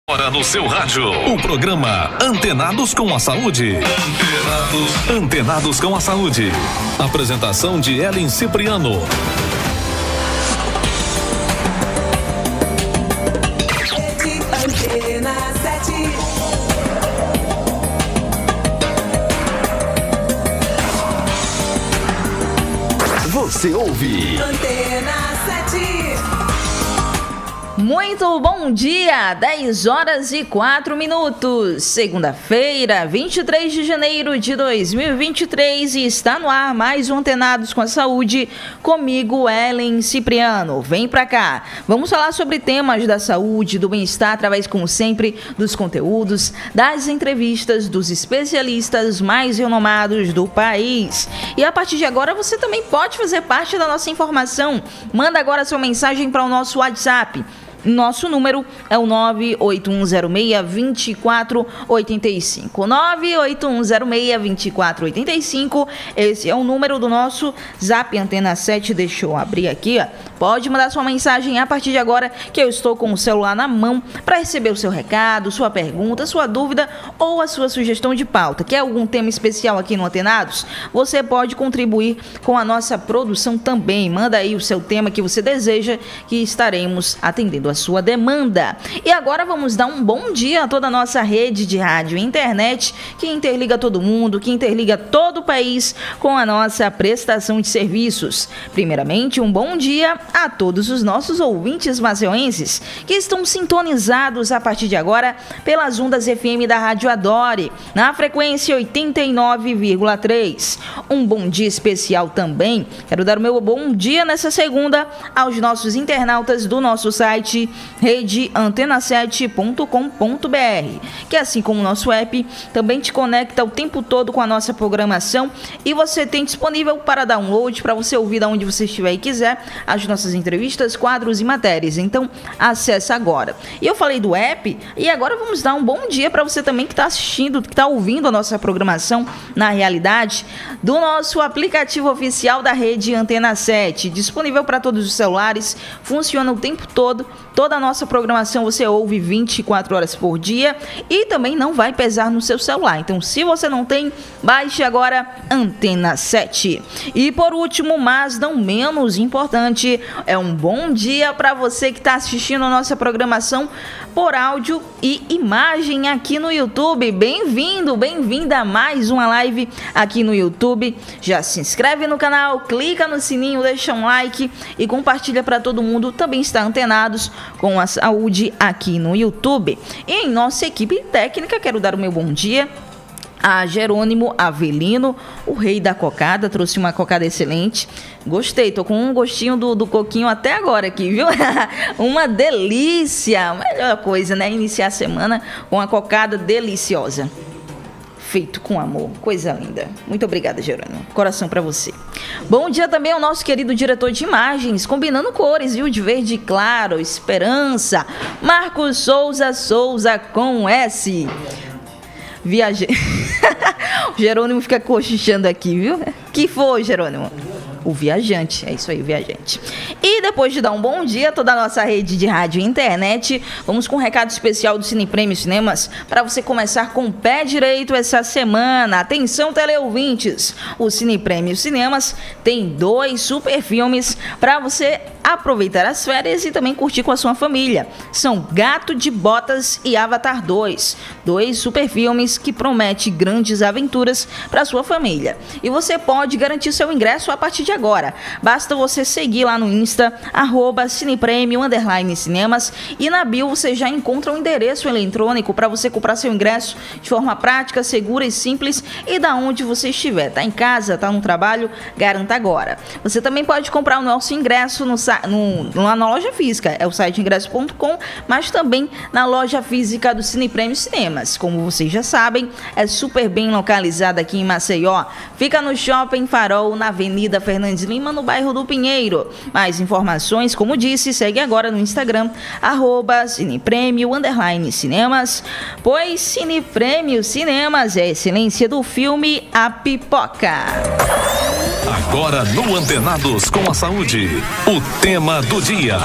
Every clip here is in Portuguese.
Agora no seu rádio, o programa Antenados com a Saúde. Antenados com a Saúde. Apresentação de Ellen Cipriano. Antena 7. Você ouve Antena 7. Muito bom dia, 10 horas e 4 minutos, segunda-feira, 23 de janeiro de 2023 e está no ar mais um Antenados com a Saúde, comigo Ellen Cipriano. Vem pra cá, vamos falar sobre temas da saúde, do bem-estar, através, como sempre, dos conteúdos, das entrevistas, dos especialistas mais renomados do país. E a partir de agora você também pode fazer parte da nossa informação. Manda agora sua mensagem para o nosso WhatsApp. Nosso número é o 98106-2485. 98106-2485. Esse é o número do nosso Zap Antena 7. Deixa eu abrir aqui, ó. Pode mandar sua mensagem a partir de agora, que eu estou com o celular na mão para receber o seu recado, sua pergunta, sua dúvida ou a sua sugestão de pauta. Quer algum tema especial aqui no Antenados? Você pode contribuir com a nossa produção também. Manda aí o seu tema que você deseja, que estaremos atendendo a sua demanda. E agora vamos dar um bom dia a toda a nossa rede de rádio e internet que interliga todo mundo, que interliga todo o país com a nossa prestação de serviços. Primeiramente, um bom dia a todos os nossos ouvintes maceuenses que estão sintonizados a partir de agora pelas ondas FM da Rádio Adore, na frequência 89,3. Um bom dia especial também. Quero dar o meu bom dia nessa segunda aos nossos internautas do nosso site redeantena7.com.br, que assim como o nosso app, também te conecta o tempo todo com a nossa programação e você tem disponível para download, para você ouvir de onde você estiver e quiser, as nossas entrevistas, quadros e matérias. Então, acesse agora. E eu falei do app, e agora vamos dar um bom dia para você também que está assistindo, que está ouvindo a nossa programação na realidade, do nosso aplicativo oficial da Rede Antena 7, disponível para todos os celulares, funciona o tempo todo. Toda a nossa programação você ouve 24 horas por dia e também não vai pesar no seu celular. Então, se você não tem, baixe agora Antena 7. E por último, mas não menos importante, é um bom dia para você que está assistindo a nossa programação por áudio e imagem aqui no YouTube. Bem-vindo, bem-vinda a mais uma live aqui no YouTube. Já se inscreve no canal, clica no sininho, deixa um like e compartilha para todo mundo também estar antenados com a saúde aqui no YouTube. E em nossa equipe técnica, quero dar o meu bom dia a Jerônimo Avelino, o rei da cocada. Trouxe uma cocada excelente. Gostei, tô com um gostinho do coquinho até agora aqui, viu? Uma delícia, melhor coisa, né? Iniciar a semana com uma cocada deliciosa. Feito com amor, coisa linda. Muito obrigada, Jerônimo. Coração pra você. Bom dia também ao nosso querido diretor de imagens, combinando cores, viu? De verde claro, esperança. Marcos Souza com S. Viajei. O Jerônimo fica cochichando aqui, viu? Que foi, Jerônimo? O viajante, é isso aí, o viajante. E depois de dar um bom dia a toda a nossa rede de rádio e internet, vamos com um recado especial do Cine Prêmio Cinemas para você começar com o pé direito essa semana. Atenção, teleouvintes! O Cine Prêmio Cinemas tem 2 super filmes para você aproveitar as férias e também curtir com a sua família. São Gato de Botas e Avatar 2. 2 super filmes que prometem grandes aventuras para sua família. E você pode garantir seu ingresso a partir de agora. Basta você seguir lá no Insta, @cinepremio_cinemas, e na bio você já encontra um endereço eletrônico para você comprar seu ingresso de forma prática, segura e simples e da onde você estiver. Tá em casa, tá no trabalho, garanta agora. Você também pode comprar o nosso ingresso lá na loja física, é o site ingresso.com, mas também na loja física do Cine Prêmio Cinemas. Como vocês já sabem, é super bem localizada aqui em Maceió. Fica no Shopping Farol, na Avenida Fernandes Lima, no bairro do Pinheiro. Mais informações, como disse, segue agora no Instagram, @cinepremio_cinemas, pois Cine Prêmio Cinemas é a excelência do filme A Pipoca. Agora no Antenados com a Saúde, o tema do dia.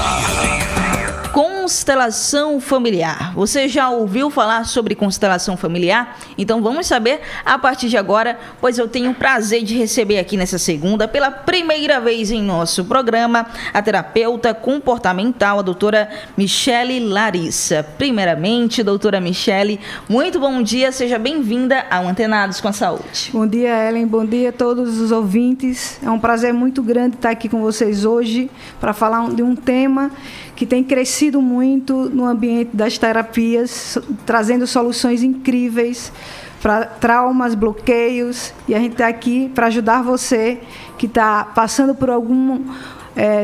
Com constelação familiar. Você já ouviu falar sobre constelação familiar? Então vamos saber a partir de agora, pois eu tenho o prazer de receber aqui nessa segunda, pela primeira vez em nosso programa, a terapeuta comportamental, a doutora Michele Larissa. Primeiramente, doutora Michele, muito bom dia, seja bem-vinda ao Antenados com a Saúde. Bom dia, Ellen, bom dia a todos os ouvintes. É um prazer muito grande estar aqui com vocês hoje para falar de um tema que tem crescido muito no ambiente das terapias, trazendo soluções incríveis para traumas, bloqueios, e a gente está aqui para ajudar você que está passando por alguma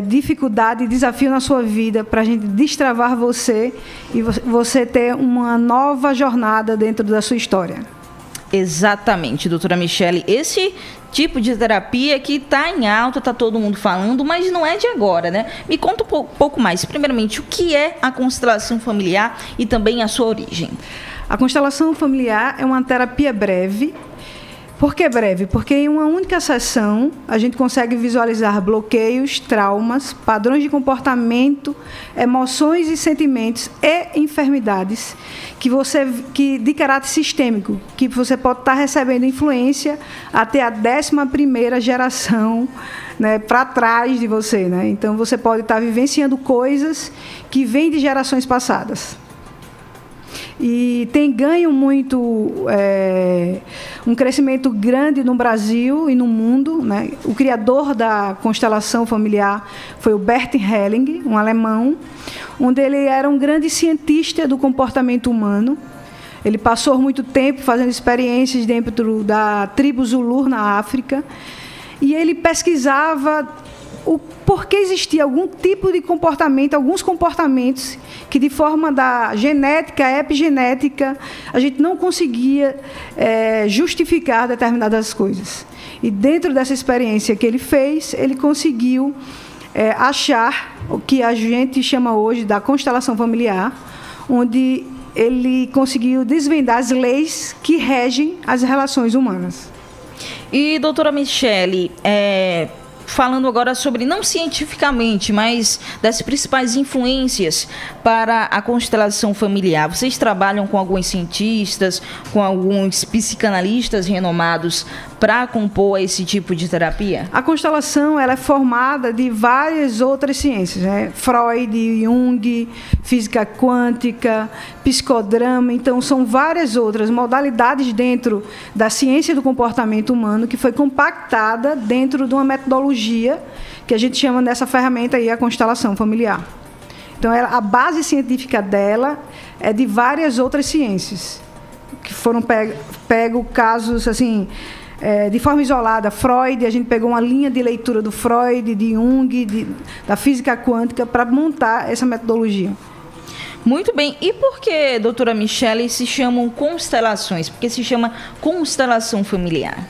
dificuldade e desafio na sua vida, para a gente destravar você e você ter uma nova jornada dentro da sua história. Exatamente, doutora Michele. Esse tipo de terapia que está em alta, está todo mundo falando, mas não é de agora, né? Me conta um pouco mais. Primeiramente, o que é a constelação familiar e também a sua origem? A constelação familiar é uma terapia breve. Por que breve? Porque em uma única sessão a gente consegue visualizar bloqueios, traumas, padrões de comportamento, emoções e sentimentos e enfermidades que de caráter sistêmico, que você pode estar recebendo influência até a 11ª geração, né, para trás de você, né? Então você pode estar vivenciando coisas que vêm de gerações passadas. E tem ganho muito, um crescimento grande no Brasil e no mundo, né? O criador da constelação familiar foi o Bert Helling, um alemão, onde ele era um grande cientista do comportamento humano. Ele passou muito tempo fazendo experiências dentro da tribo Zulu, na África, e ele pesquisava o porquê existia algum tipo de comportamento, alguns comportamentos que, de forma da genética, epigenética, a gente não conseguia justificar determinadas coisas. E dentro dessa experiência que ele fez, ele conseguiu achar o que a gente chama hoje da constelação familiar, onde ele conseguiu desvendar as leis que regem as relações humanas. E, doutora Michele, falando agora sobre, não cientificamente, mas das principais influências para a constelação familiar. Vocês trabalham com alguns cientistas, com alguns psicanalistas renomados para compor esse tipo de terapia? A constelação ela é formada de várias outras ciências, né? Freud, Jung, física quântica, psicodrama. Então, são várias outras modalidades dentro da ciência do comportamento humano que foi compactada dentro de uma metodologia que a gente chama dessa ferramenta aí, a constelação familiar. Então, a base científica dela é de várias outras ciências, que foram pego casos assim, de forma isolada. Freud, a gente pegou uma linha de leitura do Freud, de Jung, da física quântica, para montar essa metodologia. Muito bem. E por que, doutora Michele, se chamam constelações? Por que se chama constelação familiar?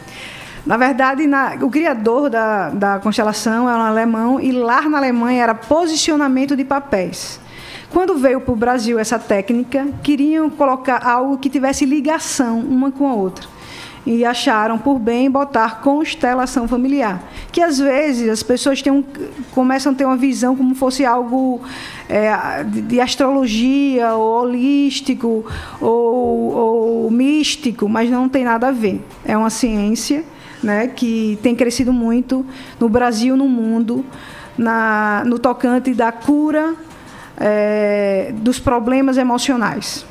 Na verdade, o criador da constelação era um alemão, e lá na Alemanha era posicionamento de papéis. Quando veio para o Brasil essa técnica, queriam colocar algo que tivesse ligação uma com a outra. E acharam por bem botar constelação familiar, que às vezes as pessoas começam a ter uma visão como fosse algo de astrologia, ou holístico, ou místico, mas não tem nada a ver. É uma ciência, né, que tem crescido muito no Brasil e no mundo, no tocante da cura dos problemas emocionais.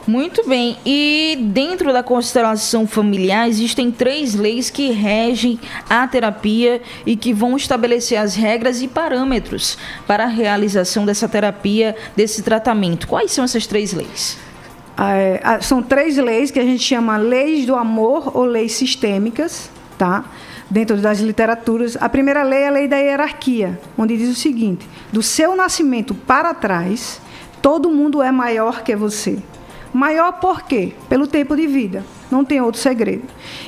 Muito bem. E dentro da constelação familiar existem 3 leis que regem a terapia e que vão estabelecer as regras e parâmetros para a realização dessa terapia, desse tratamento. Quais são essas 3 leis? São 3 leis que a gente chama leis do amor ou leis sistêmicas, tá? Dentro das literaturas. A primeira lei é a lei da hierarquia, onde diz o seguinte: do seu nascimento para trás, todo mundo é maior que você. Maior por quê? Pelo tempo de vida. Não tem outro segredo.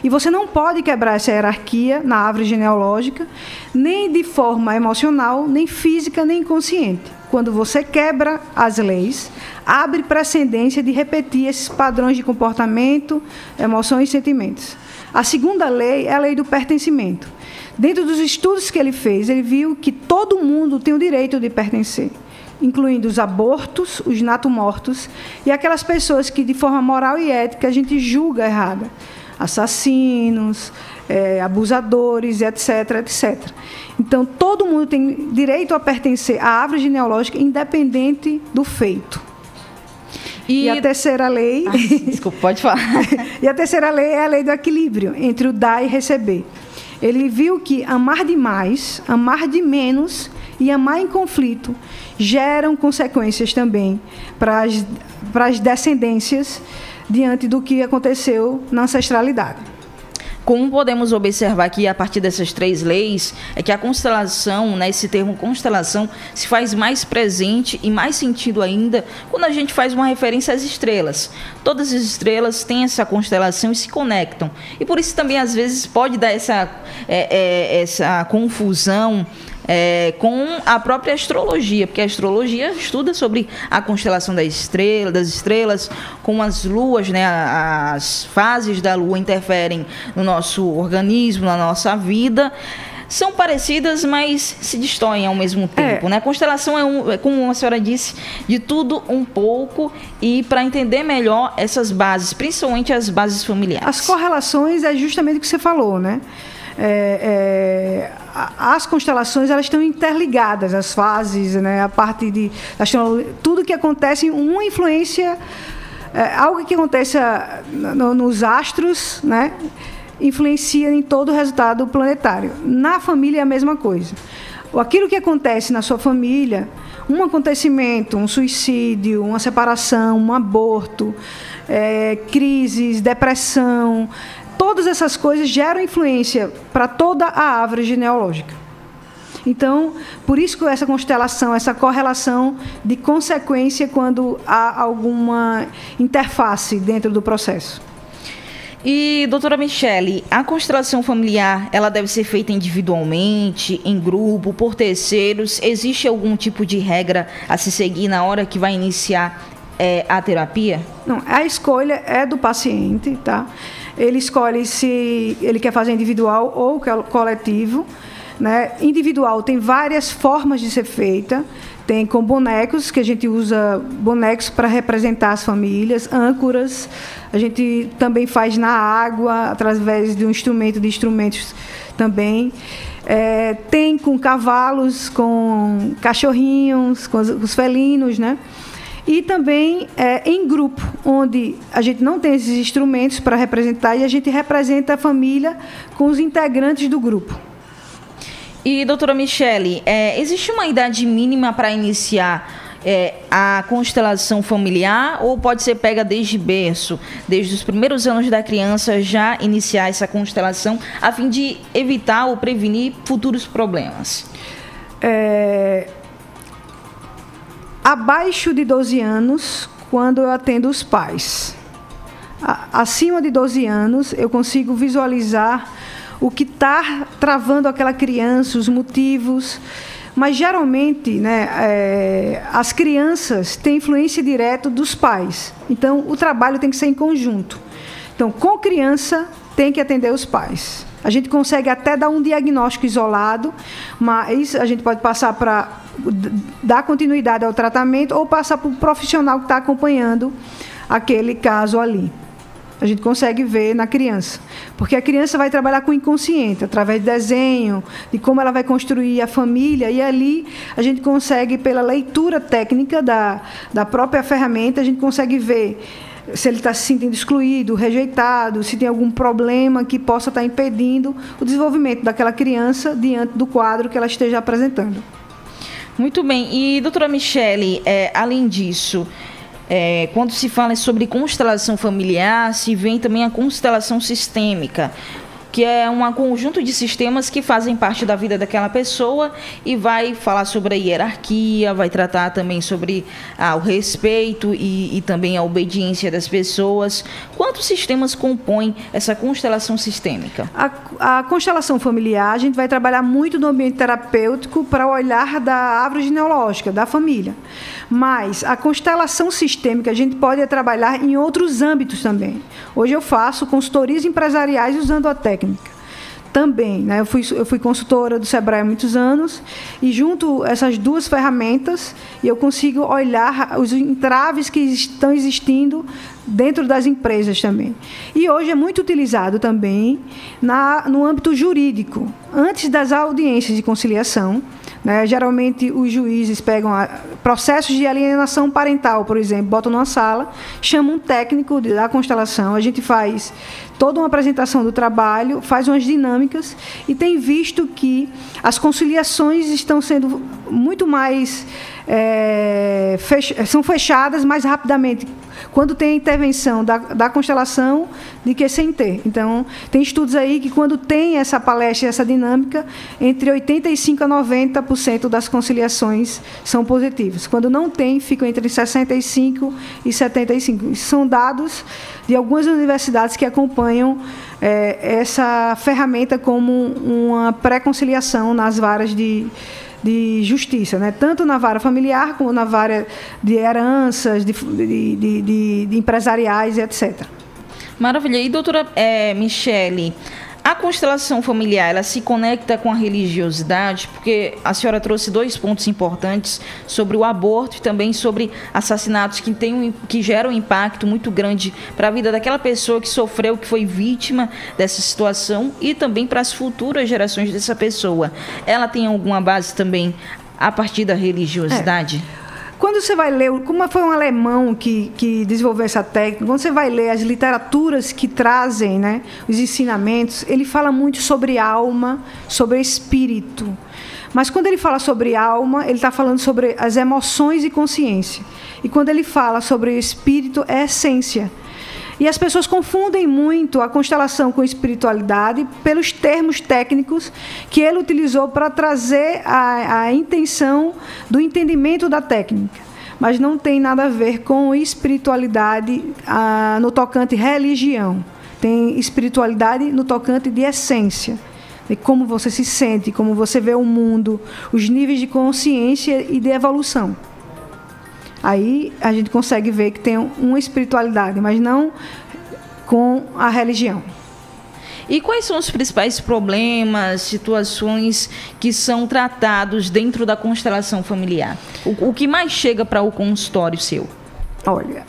E você não pode quebrar essa hierarquia na árvore genealógica, nem de forma emocional, nem física, nem consciente. Quando você quebra as leis, abre precedência de repetir esses padrões de comportamento, emoções e sentimentos. A segunda lei é a lei do pertencimento. Dentro dos estudos que ele fez, ele viu que todo mundo tem o direito de pertencer. incluindo os abortos, os natumortos e aquelas pessoas que, de forma moral e ética, a gente julga errada. Assassinos, abusadores, etc, etc. Então, todo mundo tem direito a pertencer à árvore genealógica, independente do feito. E a terceira lei... desculpa, pode falar. E a terceira lei é a lei do equilíbrio entre o dar e receber. Ele viu que amar demais, amar de menos e amar em conflito geram consequências também para as descendências diante do que aconteceu na ancestralidade. Como podemos observar aqui, a partir dessas 3 leis, é que a constelação, né, esse termo constelação, se faz mais presente e mais sentido ainda quando a gente faz uma referência às estrelas. Todas as estrelas têm essa constelação e se conectam. E por isso também, às vezes, pode dar essa confusão com a própria astrologia, porque a astrologia estuda sobre a constelação das estrelas, como as luas, né, as fases da lua interferem no nosso organismo, na nossa vida. São parecidas, mas se distorcem ao mesmo tempo, né? A constelação é, como a senhora disse, de tudo um pouco, e para entender melhor essas bases, principalmente as bases familiares. As correlações é justamente o que você falou, né? As constelações, elas estão interligadas, as fases, né, a parte de tudo que acontece, uma influência, algo que acontece nos astros, né, influencia em todo o resultado planetário. Na família é a mesma coisa. Aquilo que acontece na sua família, um acontecimento, um suicídio, uma separação, um aborto, crises, depressão, todas essas coisas geram influência para toda a árvore genealógica. Então, por isso que essa constelação, essa correlação de consequência quando há alguma interface dentro do processo. E, doutora Michele, a constelação familiar, ela deve ser feita individualmente, em grupo, por terceiros? Existe algum tipo de regra a se seguir na hora que vai iniciar a terapia? Não, a escolha é do paciente, tá? Ele escolhe se ele quer fazer individual ou coletivo, né? Individual tem várias formas de ser feita. Tem com bonecos, que a gente usa bonecos para representar as famílias, âncoras. A gente também faz na água, através de instrumentos também. Tem com cavalos, com cachorrinhos, com os felinos, né? E também em grupo, onde a gente não tem esses instrumentos para representar e a gente representa a família com os integrantes do grupo. E, doutora Michele, existe uma idade mínima para iniciar a constelação familiar, ou pode ser pega desde berço, desde os primeiros anos da criança, já iniciar essa constelação, a fim de evitar ou prevenir futuros problemas? Abaixo de 12 anos, quando eu atendo os pais. Acima de 12 anos, eu consigo visualizar o que está travando aquela criança, os motivos. Mas, geralmente, né, as crianças têm influência direta dos pais. Então, o trabalho tem que ser em conjunto. Então, com criança, tem que atender os pais. A gente consegue até dar um diagnóstico isolado, mas a gente pode passar para dar continuidade ao tratamento ou passar para o profissional que está acompanhando aquele caso ali. A gente consegue ver na criança, porque a criança vai trabalhar com o inconsciente, através de desenho, de como ela vai construir a família, e ali a gente consegue, pela leitura técnica da própria ferramenta, a gente consegue ver se ele está se sentindo excluído, rejeitado, se tem algum problema que possa estar impedindo o desenvolvimento daquela criança diante do quadro que ela esteja apresentando. Muito bem. E, doutora Michele, além disso, quando se fala sobre constelação familiar, se vem também a constelação sistêmica, que é um conjunto de sistemas que fazem parte da vida daquela pessoa e vai falar sobre a hierarquia, vai tratar também sobre o respeito e também a obediência das pessoas. Quantos sistemas compõem essa constelação sistêmica? A constelação familiar, a gente vai trabalhar muito no ambiente terapêutico para o olhar da árvore genealógica, da família. Mas a constelação sistêmica a gente pode trabalhar em outros âmbitos também. Hoje eu faço consultorias empresariais usando a técnica. Também, né? Eu fui consultora do Sebrae há muitos anos e junto essas duas ferramentas eu consigo olhar os entraves que estão existindo dentro das empresas também. E hoje é muito utilizado também no âmbito jurídico, antes das audiências de conciliação. Né? Geralmente, os juízes pegam processos de alienação parental, por exemplo, botam numa sala, chamam um técnico da constelação, a gente faz toda uma apresentação do trabalho, faz umas dinâmicas e tem visto que as conciliações estão sendo muito mais... são fechadas mais rapidamente quando tem a intervenção da constelação do que sem ter. Então, tem estudos aí que quando tem essa palestra, essa dinâmica, entre 85% a 90% das conciliações são positivas. Quando não tem, ficam entre 65% e 75%. Isso são dados de algumas universidades que acompanham essa ferramenta como uma pré-conciliação nas varas de justiça, né? Tanto na vara familiar como na vara de heranças, de empresariais, etc. Maravilha. E, doutora Michele, a constelação familiar, ela se conecta com a religiosidade? Porque a senhora trouxe 2 pontos importantes sobre o aborto e também sobre assassinatos que geram um impacto muito grande para a vida daquela pessoa que sofreu, que foi vítima dessa situação e também para as futuras gerações dessa pessoa. Ela tem alguma base também a partir da religiosidade? Quando você vai ler, como foi um alemão que desenvolveu essa técnica, quando você vai ler as literaturas que trazem, né, os ensinamentos, ele fala muito sobre alma, sobre espírito. Mas quando ele fala sobre alma, ele está falando sobre as emoções e consciência. E quando ele fala sobre espírito, é essência. E as pessoas confundem muito a constelação com espiritualidade pelos termos técnicos que ele utilizou para trazer a intenção do entendimento da técnica. Mas não tem nada a ver com espiritualidade no tocante religião. Tem espiritualidade no tocante de essência. De como você se sente, como você vê o mundo, os níveis de consciência e de evolução. Aí a gente consegue ver que tem uma espiritualidade, mas não com a religião. E quais são os principais problemas, situações que são tratados dentro da constelação familiar? O que mais chega para o consultório seu? Olha,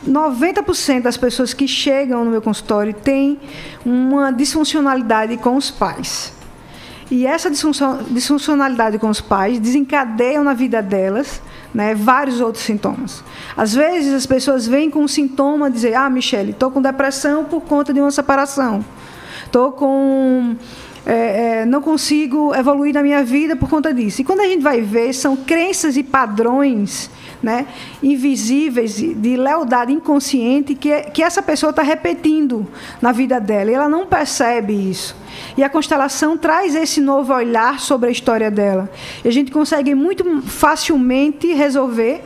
90% das pessoas que chegam no meu consultório têm uma disfuncionalidade com os pais. E essa disfuncionalidade com os pais desencadeiam na vida delas, né, vários outros sintomas. Às vezes as pessoas vêm com um sintoma de dizer: Michele, estou com depressão por conta de uma separação. Não consigo evoluir na minha vida por conta disso. E quando a gente vai ver, são crenças e padrões, né, invisíveis de lealdade inconsciente que essa pessoa está repetindo na vida dela. E ela não percebe isso. E a constelação traz esse novo olhar sobre a história dela. E a gente consegue muito facilmente resolver,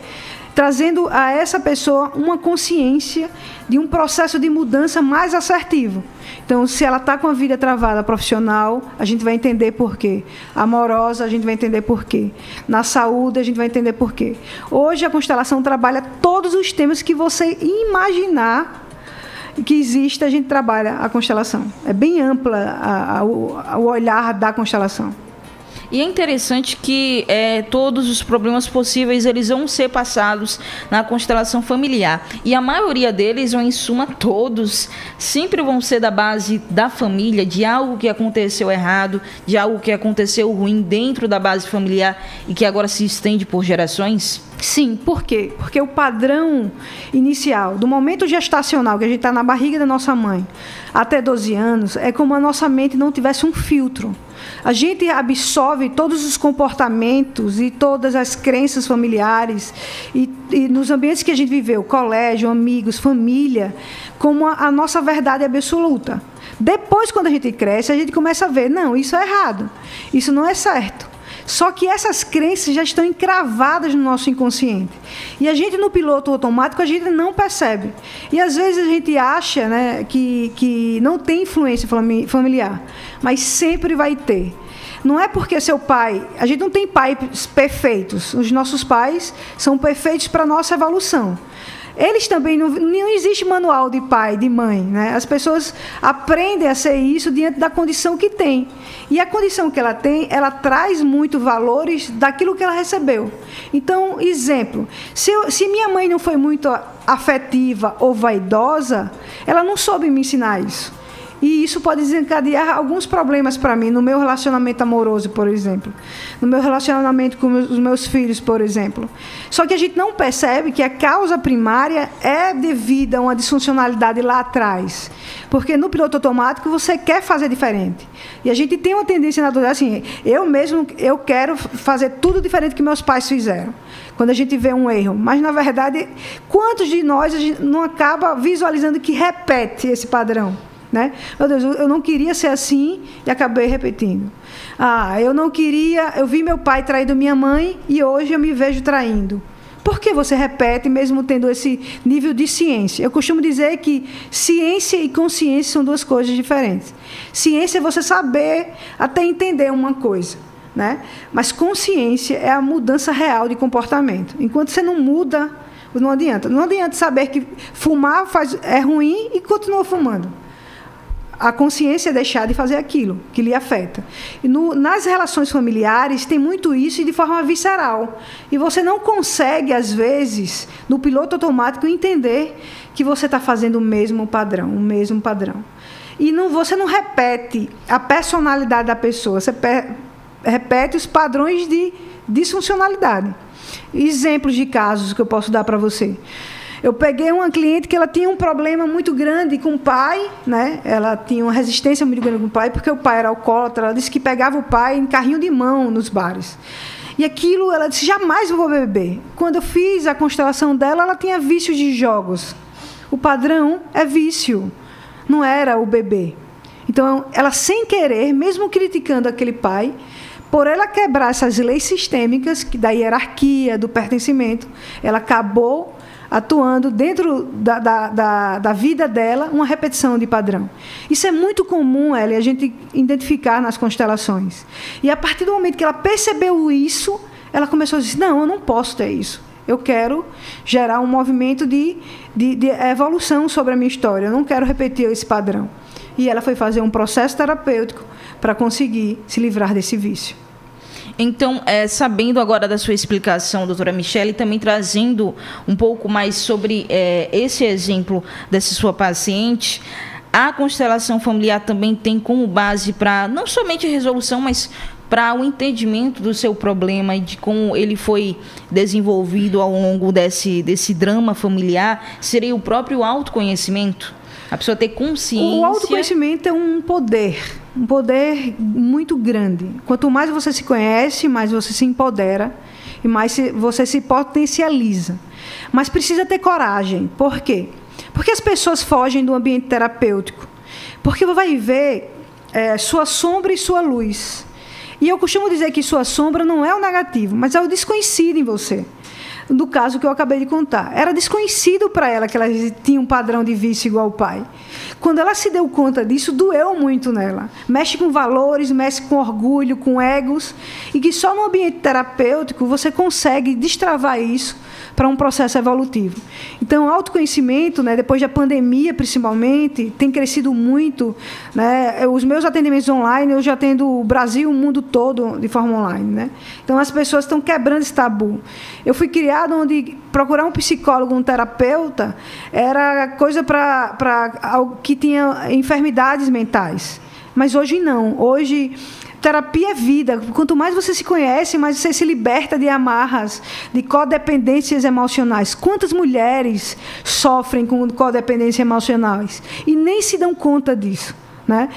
trazendo a essa pessoa uma consciência de um processo de mudança mais assertivo. Então, se ela está com a vida travada profissional, a gente vai entender por quê. Amorosa, a gente vai entender por quê. Na saúde, a gente vai entender por quê. Hoje, a constelação trabalha todos os temas que você imaginar que existe, a gente trabalha a constelação. É bem ampla o olhar da constelação. E é interessante que todos os problemas possíveis eles vão ser passados na constelação familiar. E a maioria deles, ou em suma todos, sempre vão ser da base da família, de algo que aconteceu errado, de algo que aconteceu ruim dentro da base familiar e que agora se estende por gerações. Sim, por quê? Porque o padrão inicial, do momento gestacional, que a gente está na barriga da nossa mãe, até 12 anos, é como a nossa mente não tivesse um filtro. A gente absorve todos os comportamentos e todas as crenças familiares e nos ambientes que a gente viveu, colégio, amigos, família, como a nossa verdade absoluta. Depois, quando a gente cresce, a gente começa a ver, não, isso é errado, isso não é certo. Só que essas crenças já estão encravadas no nosso inconsciente. E a gente, no piloto automático, a gente não percebe. E, às vezes, a gente acha, né, que não tem influência familiar, mas sempre vai ter. Não é porque seu pai... A gente não tem pais perfeitos. Os nossos pais são perfeitos para a nossa evolução. eles também não existe manual de pai, de mãe, né? As pessoas aprendem a ser isso diante da condição que tem. E a condição que ela tem, ela traz muito valores daquilo que ela recebeu. Então, exemplo, se minha mãe não foi muito afetiva ou vaidosa, ela não soube me ensinar isso. E isso pode desencadear alguns problemas para mim, no meu relacionamento amoroso, por exemplo. No meu relacionamento com os meus filhos, por exemplo. Só que a gente não percebe que a causa primária é devida a uma disfuncionalidade lá atrás. Porque no piloto automático você quer fazer diferente. E a gente tem uma tendência natural, assim, eu quero fazer tudo diferente que meus pais fizeram. Quando a gente vê um erro. Mas, na verdade, quantos de nós a gente não acaba visualizando que repete esse padrão? Né? Meu Deus, eu não queria ser assim e acabei repetindo. Eu vi meu pai traindo minha mãe e hoje eu me vejo traindo. Por que você repete mesmo tendo esse nível de ciência? Eu costumo dizer que ciência e consciência são duas coisas diferentes. Ciência é você saber até entender uma coisa, né? Mas consciência é a mudança real de comportamento. Enquanto você não muda, não adianta. Não adianta saber que fumar é ruim e continua fumando. A consciência é deixar de fazer aquilo que lhe afeta. E nas relações familiares tem muito isso e de forma visceral. E você não consegue, às vezes, no piloto automático, entender que você está fazendo o mesmo padrão. E você não repete a personalidade da pessoa, você repete os padrões de disfuncionalidade. Exemplos de casos que eu posso dar para você. Eu peguei uma cliente que ela tinha um problema muito grande com o pai, né? Ela tinha uma resistência muito grande com o pai, porque o pai era alcoólatra. Ela disse que pegava o pai em carrinho de mão nos bares. E aquilo, ela disse, jamais vou beber. Quando eu fiz a constelação dela, ela tinha vícios de jogos. O padrão é vício, não era o beber. Então, ela sem querer, mesmo criticando aquele pai, por ela quebrar essas leis sistêmicas, da hierarquia, do pertencimento, ela acabou atuando dentro da vida dela uma repetição de padrão. Isso é muito comum, a gente identificar nas constelações. E a partir do momento que ela percebeu isso, ela começou a dizer, não, eu não posso ter isso. Eu quero gerar um movimento de evolução sobre a minha história. Eu não quero repetir esse padrão. E ela foi fazer um processo terapêutico para conseguir se livrar desse vício. Então, sabendo agora da sua explicação, doutora Michele, também trazendo um pouco mais sobre esse exemplo dessa sua paciente, a constelação familiar também tem como base para não somente a resolução, mas para o entendimento do seu problema e de como ele foi desenvolvido ao longo desse drama familiar, seria o próprio autoconhecimento? A pessoa ter consciência... O autoconhecimento é um poder muito grande. Quanto mais você se conhece, mais você se empodera e mais você se potencializa. Mas precisa ter coragem. Por quê? Porque as pessoas fogem do ambiente terapêutico. Porque vai ver sua sombra e sua luz. E eu costumo dizer que sua sombra não é o negativo, mas é o desconhecido em você. Do caso que eu acabei de contar. Era desconhecido para ela que ela tinha um padrão de vício igual ao pai. Quando ela se deu conta disso, doeu muito nela. Mexe com valores, mexe com orgulho, com egos, e que só no ambiente terapêutico você consegue destravar isso para um processo evolutivo. Então, o autoconhecimento, né, depois da pandemia, principalmente, tem crescido muito. Né? Os meus atendimentos online, eu já atendo o Brasil, o mundo todo, de forma online. Né? Então, as pessoas estão quebrando esse tabu. Eu fui criada onde procurar um psicólogo, um terapeuta, era coisa para que tinha enfermidades mentais. Mas hoje não. Hoje... terapia é vida. Quanto mais você se conhece, mais você se liberta de amarras, de codependências emocionais. Quantas mulheres sofrem com codependências emocionais e nem se dão conta disso? Né?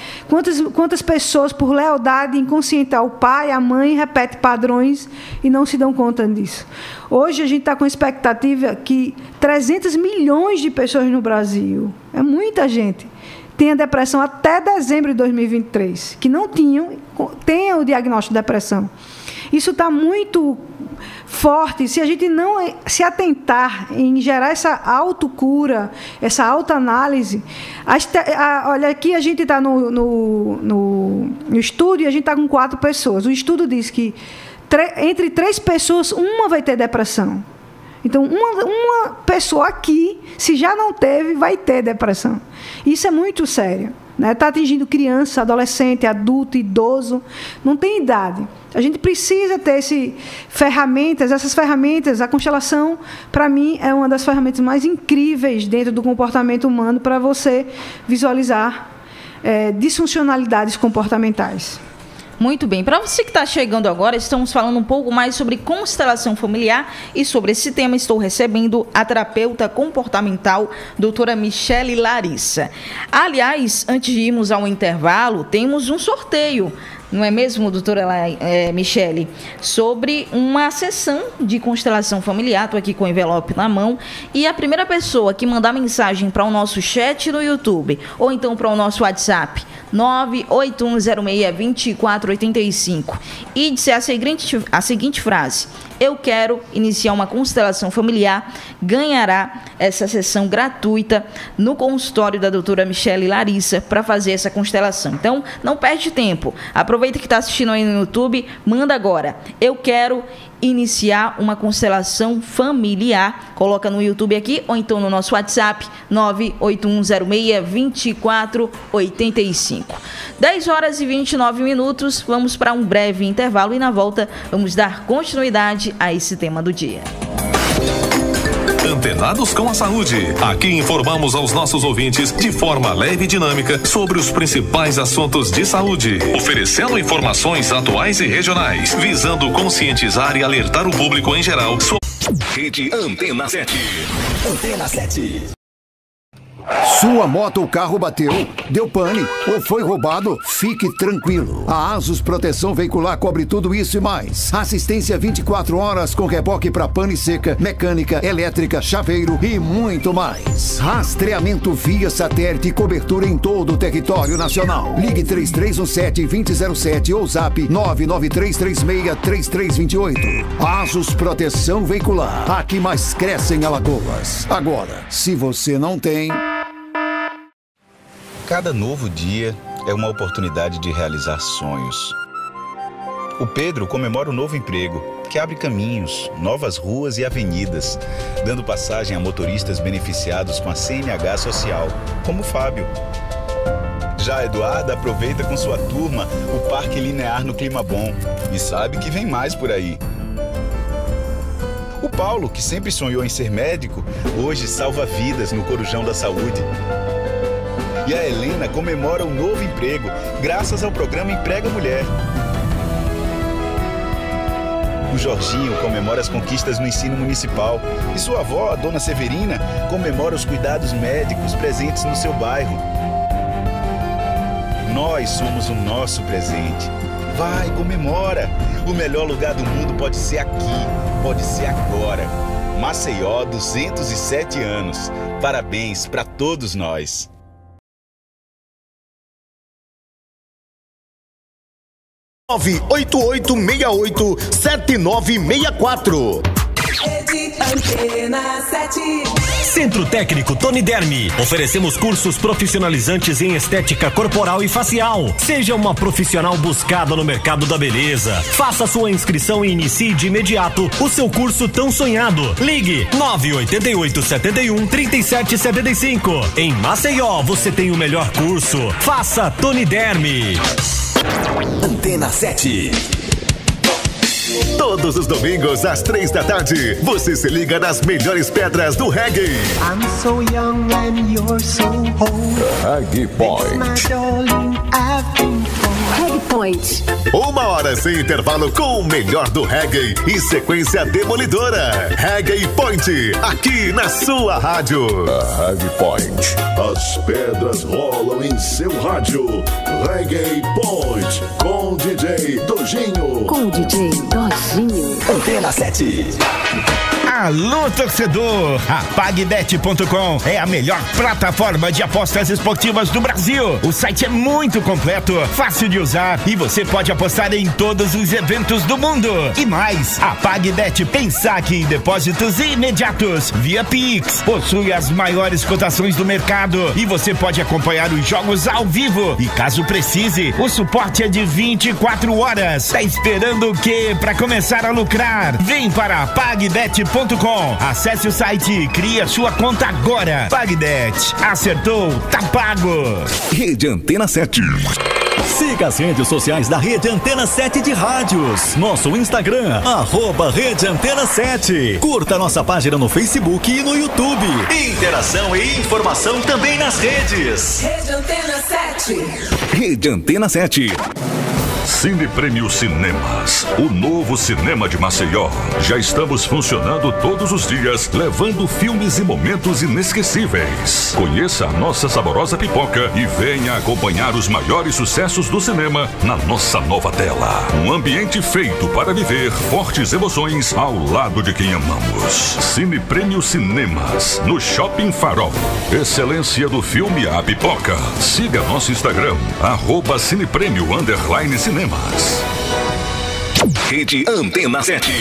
Quantas pessoas, por lealdade inconsciente ao pai, à mãe, repetem padrões e não se dão conta disso? Hoje a gente está com a expectativa que 300 milhões de pessoas no Brasil, é muita gente, tenha depressão até dezembro de 2023, que não tenham o diagnóstico de depressão. Isso está muito forte. Se a gente não se atentar em gerar essa autocura, essa autoanálise... Olha, aqui a gente está no estúdio e a gente está com 4 pessoas. O estudo diz que entre 3 pessoas, uma vai ter depressão. Então, uma pessoa aqui, se já não teve, vai ter depressão. Isso é muito sério. Está atingindo criança, adolescente, adulto, idoso, não tem idade. A gente precisa ter essas ferramentas. A constelação, para mim, é uma das ferramentas mais incríveis dentro do comportamento humano para você visualizar disfuncionalidades comportamentais. Muito bem. Para você que está chegando agora, estamos falando um pouco mais sobre constelação familiar e sobre esse tema estou recebendo a terapeuta comportamental, doutora Michele Larissa. Aliás, antes de irmos ao intervalo, temos um sorteio. Não é mesmo, doutora Michele? Sobre uma sessão de constelação familiar. Estou aqui com o envelope na mão. E a primeira pessoa que mandar mensagem para o nosso chat no YouTube ou então para o nosso WhatsApp, 981062485, e disser a seguinte frase: eu quero iniciar uma constelação familiar, ganhará essa sessão gratuita no consultório da doutora Michele Larissa para fazer essa constelação. Então, não perde tempo. Aproveita que está assistindo aí no YouTube, manda agora: eu quero iniciar uma constelação familiar. Coloca no YouTube aqui ou então no nosso WhatsApp, 981062485. 10h29. Vamos para um breve intervalo e na volta vamos dar continuidade a esse tema do dia. Antenados com a Saúde. Aqui informamos aos nossos ouvintes de forma leve e dinâmica sobre os principais assuntos de saúde, oferecendo informações atuais e regionais, visando conscientizar e alertar o público em geral sobre Rede Antena 7. Antena 7. Sua moto ou carro bateu, deu pane ou foi roubado? Fique tranquilo. A Asus Proteção Veicular cobre tudo isso e mais. Assistência 24 horas com reboque para pane seca, mecânica, elétrica, chaveiro e muito mais. Rastreamento via satélite e cobertura em todo o território nacional. Ligue 3317-2007 ou zap 99336-3328. Asus Proteção Veicular. A que mais cresce em Alagoas. Agora, se você não tem... Cada novo dia é uma oportunidade de realizar sonhos. O Pedro comemora o novo emprego, que abre caminhos, novas ruas e avenidas, dando passagem a motoristas beneficiados com a CNH social, como o Fábio. Já a Eduarda aproveita com sua turma o Parque Linear no Clima Bom e sabe que vem mais por aí. O Paulo, que sempre sonhou em ser médico, hoje salva vidas no Corujão da Saúde. E a Helena comemora um novo emprego, graças ao programa Emprega Mulher. O Jorginho comemora as conquistas no ensino municipal. E sua avó, a dona Severina, comemora os cuidados médicos presentes no seu bairro. Nós somos o nosso presente. Vai, comemora! O melhor lugar do mundo pode ser aqui, pode ser agora. Maceió, 207 anos. Parabéns para todos nós. Rede Antena 7. Centro Técnico Tony Derme. Oferecemos cursos profissionalizantes em estética corporal e facial. Seja uma profissional buscada no mercado da beleza. Faça sua inscrição e inicie de imediato o seu curso tão sonhado. Ligue 988-71-3775. Em Maceió, você tem o melhor curso. Faça Tony Derme. Antena 7. Todos os domingos, às 3 da tarde, você se liga nas melhores pedras do reggae. I'm so young and you're so old. Reggae Point. Reggae Point. 1 hora sem intervalo com o melhor do reggae e sequência demolidora. Reggae Point, aqui na sua rádio. Reggae Point. As pedras rolam em seu rádio. Reggae Point, com DJ Dojinho. Com o DJ Dojinho. Antena 7. Alô, torcedor! A PagBet.com é a melhor plataforma de apostas esportivas do Brasil. O site é muito completo, fácil de usar e você pode apostar em todos os eventos do mundo. E mais, a PagBet tem saque e depósitos imediatos via Pix. Possui as maiores cotações do mercado e você pode acompanhar os jogos ao vivo. E caso precise, o suporte é de 24 horas. Tá esperando o quê para começar a lucrar? Vem para a PagBet.com pagdet.com. Acesse o site e crie a sua conta agora. Pagdet. Acertou, tá pago. Rede Antena 7. Siga as redes sociais da Rede Antena 7 de rádios. Nosso Instagram, @Rede Antena 7. Curta nossa página no Facebook e no YouTube. Interação e informação também nas redes. Rede Antena 7. Rede Antena 7. Cine Prêmio Cinemas, o novo cinema de Maceió. Já estamos funcionando todos os dias, levando filmes e momentos inesquecíveis. Conheça a nossa saborosa pipoca e venha acompanhar os maiores sucessos do cinema na nossa nova tela. Um ambiente feito para viver fortes emoções ao lado de quem amamos. Cine Prêmio Cinemas, no Shopping Farol. Excelência do filme A Pipoca. Siga nosso Instagram, @cinepremio_cinemas. Rede Antena 7.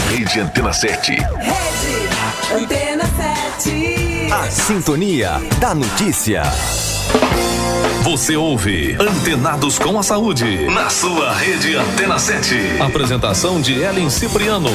Rede Antena 7. Rede Antena 7. A sintonia da notícia. Você ouve Antenados com a Saúde, na sua Rede Antena 7. Apresentação de Ellen Cipriano.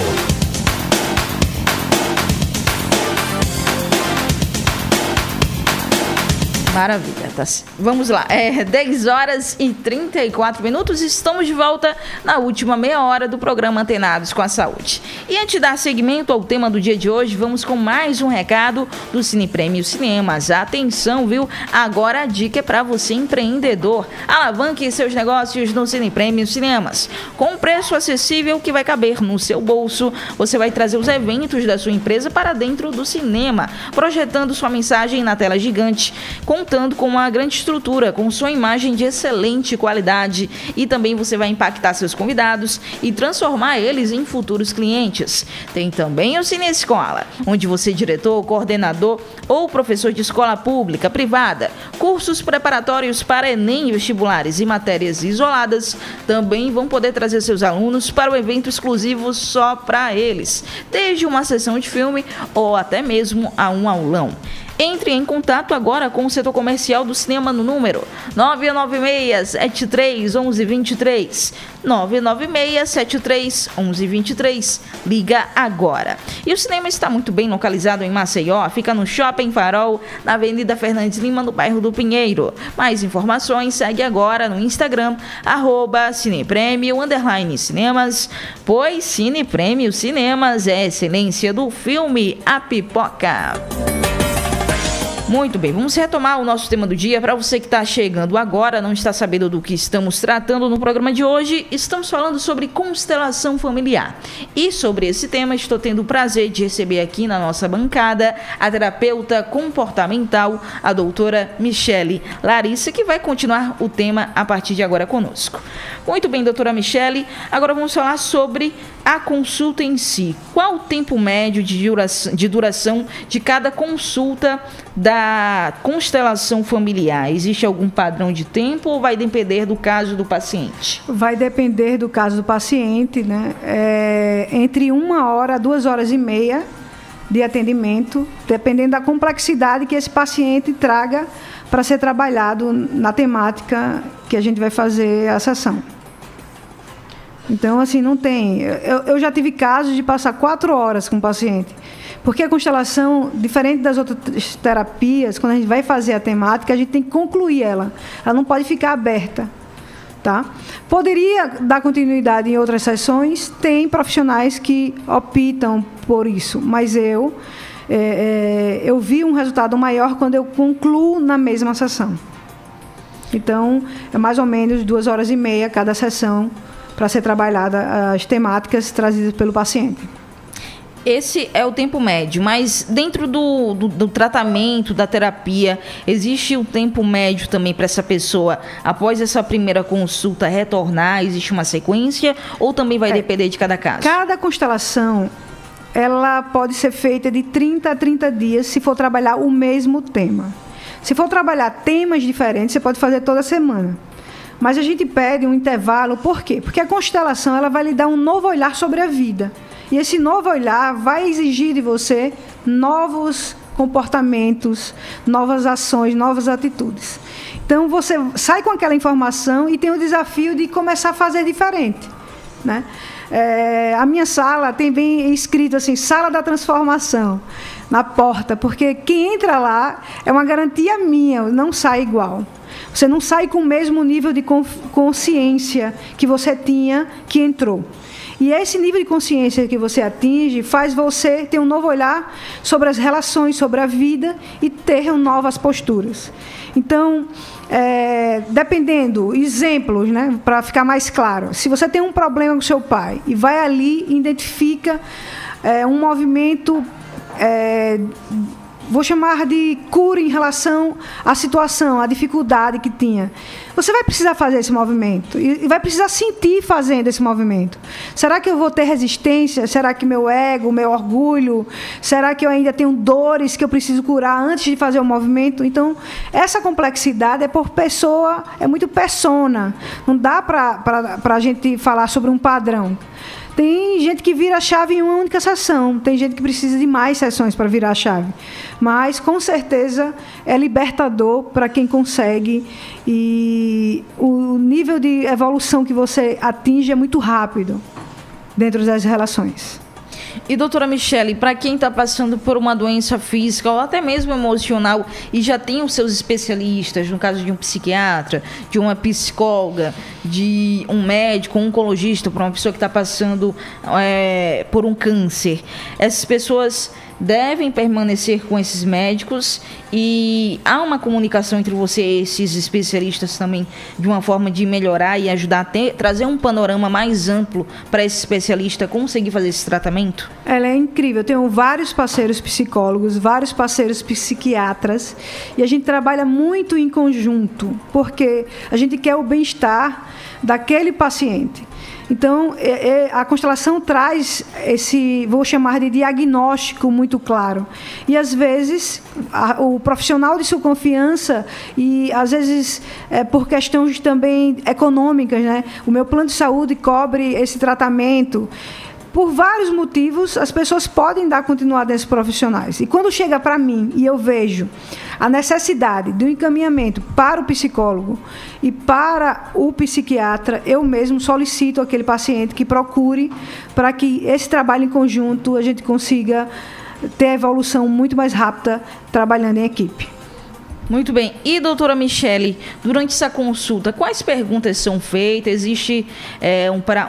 Maravilha, tá. Vamos lá, 10 horas e 34 minutos, estamos de volta na última meia hora do programa Antenados com a Saúde. E antes de dar seguimento ao tema do dia de hoje, vamos com mais um recado do Cine Prêmio Cinemas. Atenção, viu? Agora a dica é para você empreendedor. Alavanque seus negócios no Cine Prêmio Cinemas. Com um preço acessível que vai caber no seu bolso, você vai trazer os eventos da sua empresa para dentro do cinema, projetando sua mensagem na tela gigante, contando com uma grande estrutura, com sua imagem de excelente qualidade, e também você vai impactar seus convidados e transformar eles em futuros clientes. Tem também o Cine Escola, onde você, diretor, coordenador ou professor de escola pública, privada, cursos preparatórios para Enem, vestibulares e matérias isoladas, também vão poder trazer seus alunos para o evento exclusivo só para eles, desde uma sessão de filme ou até mesmo a um aulão. Entre em contato agora com o setor comercial do cinema no número 996-73-1123. 996-73-1123. Liga agora. E o cinema está muito bem localizado em Maceió. Fica no Shopping Farol, na Avenida Fernandes Lima, no bairro do Pinheiro. Mais informações, segue agora no Instagram, @cinepremio_cinemas, pois Cine Prêmio Cinemas é a excelência do filme A Pipoca. Muito bem, vamos retomar o nosso tema do dia. Para você que está chegando agora, não está sabendo do que estamos tratando no programa de hoje, estamos falando sobre constelação familiar. E sobre esse tema, estou tendo o prazer de receber aqui na nossa bancada a terapeuta comportamental, a doutora Michele Larissa, que vai continuar o tema a partir de agora conosco. Muito bem, doutora Michele, agora vamos falar sobre a consulta em si. Qual o tempo médio de duração de cada consulta da constelação familiar? Existe algum padrão de tempo ou vai depender do caso do paciente? Vai depender do caso do paciente, né? Entre 1 hora a 2 horas e meia de atendimento, dependendo da complexidade que esse paciente traga para ser trabalhado na temática que a gente vai fazer a sessão. Então, assim, não tem... Eu já tive casos de passar 4 horas com o paciente. Porque a constelação, diferente das outras terapias, quando a gente vai fazer a temática, a gente tem que concluir ela. Ela não pode ficar aberta. Tá? Poderia dar continuidade em outras sessões, tem profissionais que optam por isso, mas eu vi um resultado maior quando eu concluo na mesma sessão. Então, é mais ou menos 2 horas e meia cada sessão para ser trabalhada as temáticas trazidas pelo paciente. Esse é o tempo médio, mas dentro do tratamento, da terapia, existe o tempo médio também para essa pessoa, após essa primeira consulta, retornar? Existe uma sequência ou também vai depender de cada caso? Cada constelação, ela pode ser feita de 30 a 30 dias se for trabalhar o mesmo tema. Se for trabalhar temas diferentes, você pode fazer toda semana. Mas a gente pede um intervalo, por quê? Porque a constelação ela vai lhe dar um novo olhar sobre a vida. E esse novo olhar vai exigir de você novos comportamentos, novas ações, novas atitudes. Então, você sai com aquela informação e tem o desafio de começar a fazer diferente, né? A minha sala tem bem escrito assim, Sala da Transformação, na porta, porque quem entra lá é uma garantia minha, não sai igual. Você não sai com o mesmo nível de consciência que você tinha que entrou. E esse nível de consciência que você atinge faz você ter um novo olhar sobre as relações, sobre a vida e ter novas posturas. Então, dependendo, exemplos, né, para ficar mais claro. Se você tem um problema com seu pai e vai ali e identifica um movimento, vou chamar de cura em relação à situação, à dificuldade que tinha. Você vai precisar fazer esse movimento e vai precisar sentir fazendo esse movimento. Será que eu vou ter resistência? Será que meu ego, meu orgulho? Será que eu ainda tenho dores que eu preciso curar antes de fazer o movimento? Então, essa complexidade é por pessoa, é muito persona. Não dá para a gente falar sobre um padrão. Tem gente que vira a chave em uma única sessão, tem gente que precisa de mais sessões para virar a chave. Mas, com certeza, é libertador para quem consegue e o nível de evolução que você atinge é muito rápido dentro das relações. E, doutora Michele, para quem está passando por uma doença física ou até mesmo emocional e já tem os seus especialistas, no caso de um psiquiatra, de uma psicóloga, de um médico, um oncologista, para uma pessoa que está passando por um câncer, essas pessoas devem permanecer com esses médicos e há uma comunicação entre você e esses especialistas também de uma forma de melhorar e ajudar a trazer um panorama mais amplo para esse especialista conseguir fazer esse tratamento? Ela é incrível. Eu tenho vários parceiros psicólogos, vários parceiros psiquiatras e a gente trabalha muito em conjunto porque a gente quer o bem-estar daquele paciente. Então, a constelação traz esse, vou chamar de diagnóstico muito claro. E, às vezes, o profissional de sua confiança, e, às vezes, por questões também econômicas, né? O meu plano de saúde cobre esse tratamento. Por vários motivos, as pessoas podem dar continuidade a esses profissionais. E quando chega para mim e eu vejo a necessidade de um encaminhamento para o psicólogo e para o psiquiatra, eu mesmo solicito àquele paciente que procure para que esse trabalho em conjunto a gente consiga ter a evolução muito mais rápida trabalhando em equipe. Muito bem. E, doutora Michele, durante essa consulta, quais perguntas são feitas? Existe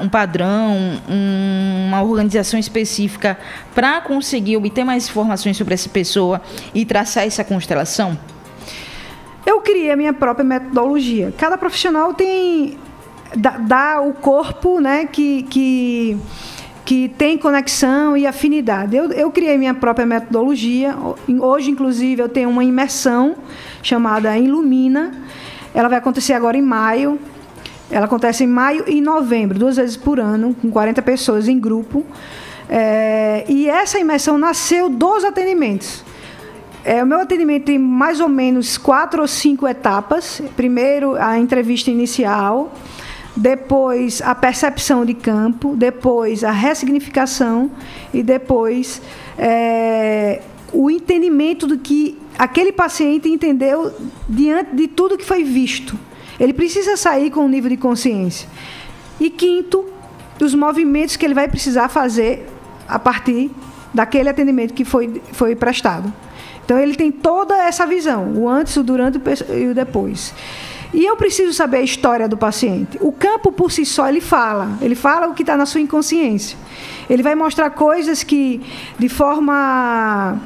um padrão, uma organização específica para conseguir obter mais informações sobre essa pessoa e traçar essa constelação? Eu criei a minha própria metodologia. Cada profissional tem... dá o corpo, né, que tem conexão e afinidade. Eu criei minha própria metodologia. Hoje, inclusive, eu tenho uma imersão chamada Ilumina. Ela vai acontecer agora em maio. Ela acontece em maio e novembro, 2 vezes por ano, com 40 pessoas em grupo. E essa imersão nasceu dos atendimentos. O meu atendimento tem mais ou menos 4 ou 5 etapas. Primeiro, a entrevista inicial. Depois a percepção de campo, depois a ressignificação e depois o entendimento do que aquele paciente entendeu diante de tudo que foi visto. Ele precisa sair com um nível de consciência. E quinto, os movimentos que ele vai precisar fazer a partir daquele atendimento que foi prestado. Então ele tem toda essa visão, o antes, o durante e o depois. E eu preciso saber a história do paciente. O campo, por si só, ele fala o que está na sua inconsciência. Ele vai mostrar coisas que, de forma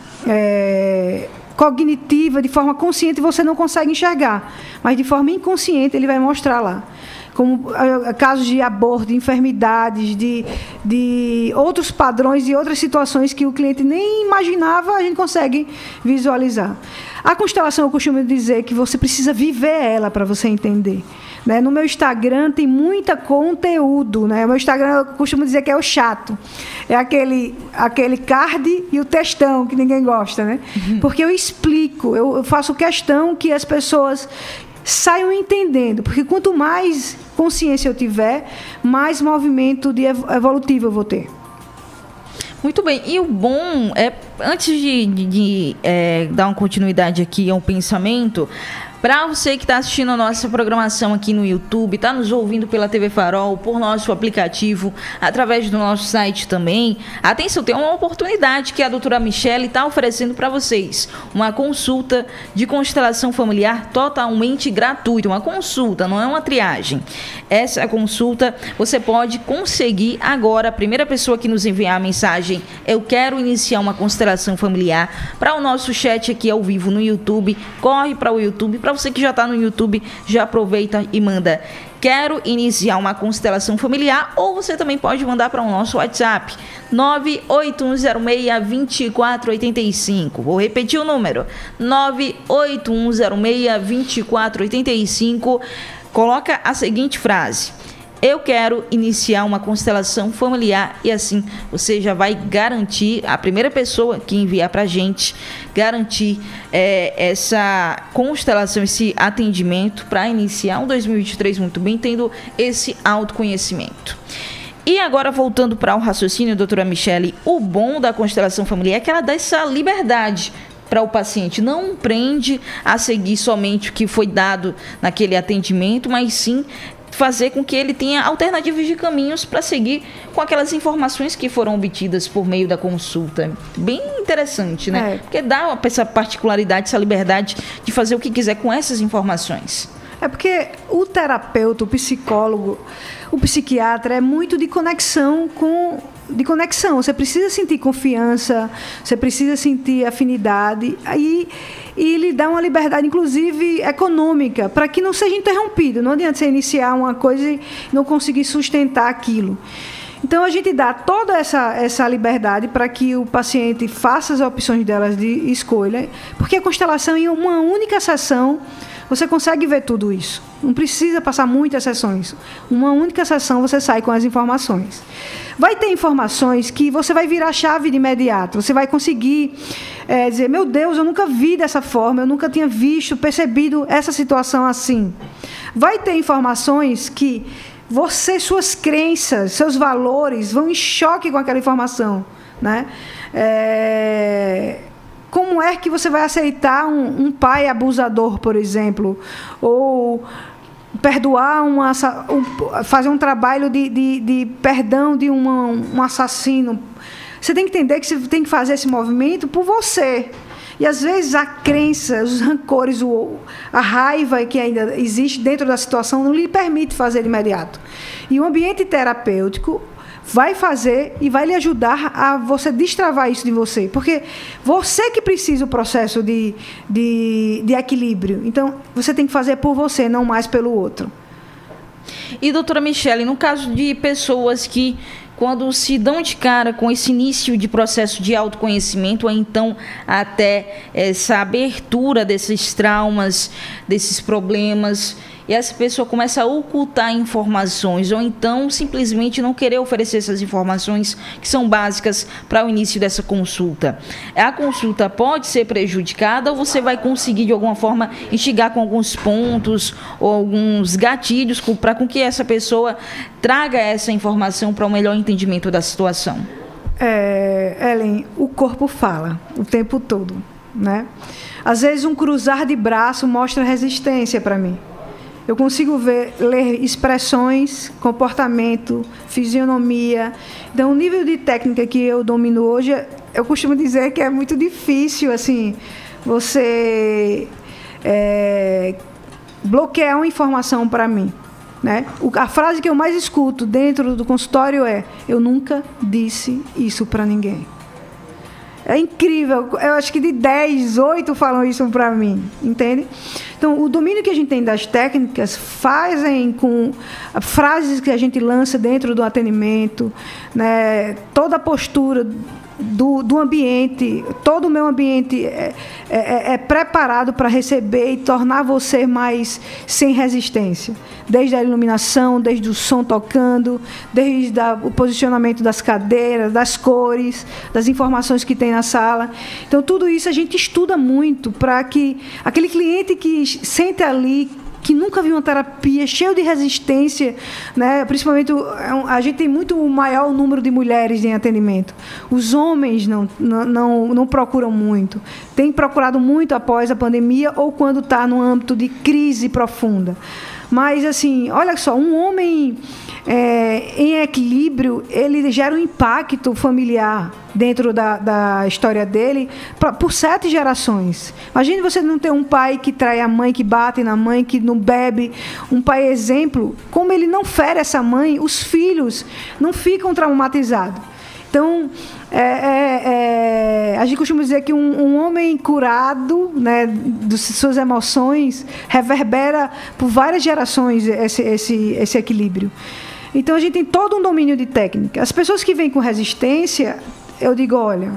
cognitiva, de forma consciente, você não consegue enxergar. Mas, de forma inconsciente, ele vai mostrar lá. Como casos de aborto, de enfermidades, de outros padrões e outras situações que o cliente nem imaginava, a gente consegue visualizar. A constelação, eu costumo dizer que você precisa viver ela para você entender. Né? No meu Instagram tem muito conteúdo. Né? O meu Instagram, eu costumo dizer que é o chato. É aquele card e o textão, que ninguém gosta. Né? Porque eu explico, eu faço questão que as pessoas saiam entendendo, porque quanto mais consciência eu tiver, mais movimento evolutivo eu vou ter. Muito bem, e o bom é, antes de dar uma continuidade aqui ao pensamento, Para você que está assistindo a nossa programação aqui no YouTube, está nos ouvindo pela TV Farol, por nosso aplicativo, através do nosso site também, atenção, tem uma oportunidade que a doutora Michele está oferecendo para vocês. Uma consulta de constelação familiar totalmente gratuita. Uma consulta, não é uma triagem. Essa consulta você pode conseguir agora. A primeira pessoa que nos enviar a mensagem, eu quero iniciar uma constelação familiar, para o nosso chat aqui ao vivo no YouTube, corre para o YouTube. Para você que já está no YouTube, já aproveita e manda quero iniciar uma constelação familiar, ou você também pode mandar para o nosso WhatsApp 98106-2485. Vou repetir o número 98106-2485. Coloca a seguinte frase: eu quero iniciar uma constelação familiar, e assim você já vai garantir, a primeira pessoa que enviar para a gente, garantir essa constelação, esse atendimento para iniciar um 2023 muito bem, tendo esse autoconhecimento. E agora, voltando para o raciocínio, doutora Michele, o bom da constelação familiar é que ela dá essa liberdade para o paciente, não prende a seguir somente o que foi dado naquele atendimento, mas sim fazer com que ele tenha alternativas de caminhos para seguir com aquelas informações que foram obtidas por meio da consulta. Bem interessante, né? Porque dá essa particularidade, essa liberdade de fazer o que quiser com essas informações. É porque o terapeuta, o psicólogo, o psiquiatra é muito de conexão de conexão. Você precisa sentir confiança, você precisa sentir afinidade, e lhe dá uma liberdade, inclusive econômica, para que não seja interrompido. Não adianta você iniciar uma coisa e não conseguir sustentar aquilo. Então, a gente dá toda essa liberdade para que o paciente faça as opções delas de escolha, porque a constelação, em uma única sessão, você consegue ver tudo isso. Não precisa passar muitas sessões. Uma única sessão você sai com as informações. Vai ter informações que você vai virar chave de imediato. Você vai conseguir dizer, meu Deus, eu nunca vi dessa forma, eu nunca tinha percebido essa situação assim. Vai ter informações que suas crenças, seus valores vão em choque com aquela informação, né? Como é que você vai aceitar um pai abusador, por exemplo, ou perdoar fazer um trabalho de perdão de um assassino? Você tem que entender que você tem que fazer esse movimento por você. E às vezes a crença, os rancores, a raiva que ainda existe dentro da situação não lhe permite fazer de imediato. E o ambiente terapêutico vai fazer e vai lhe ajudar a você destravar isso de você. Porque você que precisa do processo de equilíbrio. Então, você tem que fazer por você, não mais pelo outro. E, doutora Michele, no caso de pessoas que, quando se dão de cara com esse início de processo de autoconhecimento, ou então até essa abertura desses traumas, desses problemas, e essa pessoa começa a ocultar informações, ou então simplesmente não querer oferecer essas informações que são básicas para o início dessa consulta. A consulta pode ser prejudicada, ou você vai conseguir de alguma forma instigar com alguns pontos ou alguns gatilhos para com que essa pessoa traga essa informação para um melhor entendimento da situação? Ellen, o corpo fala o tempo todo, né? Às vezes um cruzar de braço mostra resistência para mim. Eu consigo ler expressões, comportamento, fisionomia. Então, o nível de técnica que eu domino hoje, eu costumo dizer que é muito difícil, assim, você bloquear uma informação para mim, né? A frase que eu mais escuto dentro do consultório é: eu nunca disse isso para ninguém. É incrível. Eu acho que de 10, 8 falam isso para mim, entende? Então, o domínio que a gente tem das técnicas fazem com frases que a gente lança dentro do atendimento, né? Toda a postura do ambiente, todo o meu ambiente é preparado para receber e tornar você mais sem resistência. Desde a iluminação, desde o som tocando, desde o posicionamento das cadeiras, das cores, das informações que tem na sala. Então, tudo isso a gente estuda muito para que aquele cliente que sente ali, que nunca viu uma terapia, cheio de resistência, né? Principalmente a gente tem muito maior número de mulheres em atendimento. Os homens não procuram muito. Tem procurado muito após a pandemia ou quando está no âmbito de crise profunda. Mas, assim, olha só, um homem em equilíbrio, ele gera um impacto familiar dentro da história dele por 7 gerações. Imagine você não ter um pai que trai a mãe, que bate na mãe, que não bebe, um pai exemplo. Como ele não fere essa mãe, os filhos não ficam traumatizados. Então, a gente costuma dizer que um homem curado, né, de suas emoções reverbera por várias gerações esse equilíbrio. Então, a gente tem todo um domínio de técnica. As pessoas que vêm com resistência, eu digo, olha,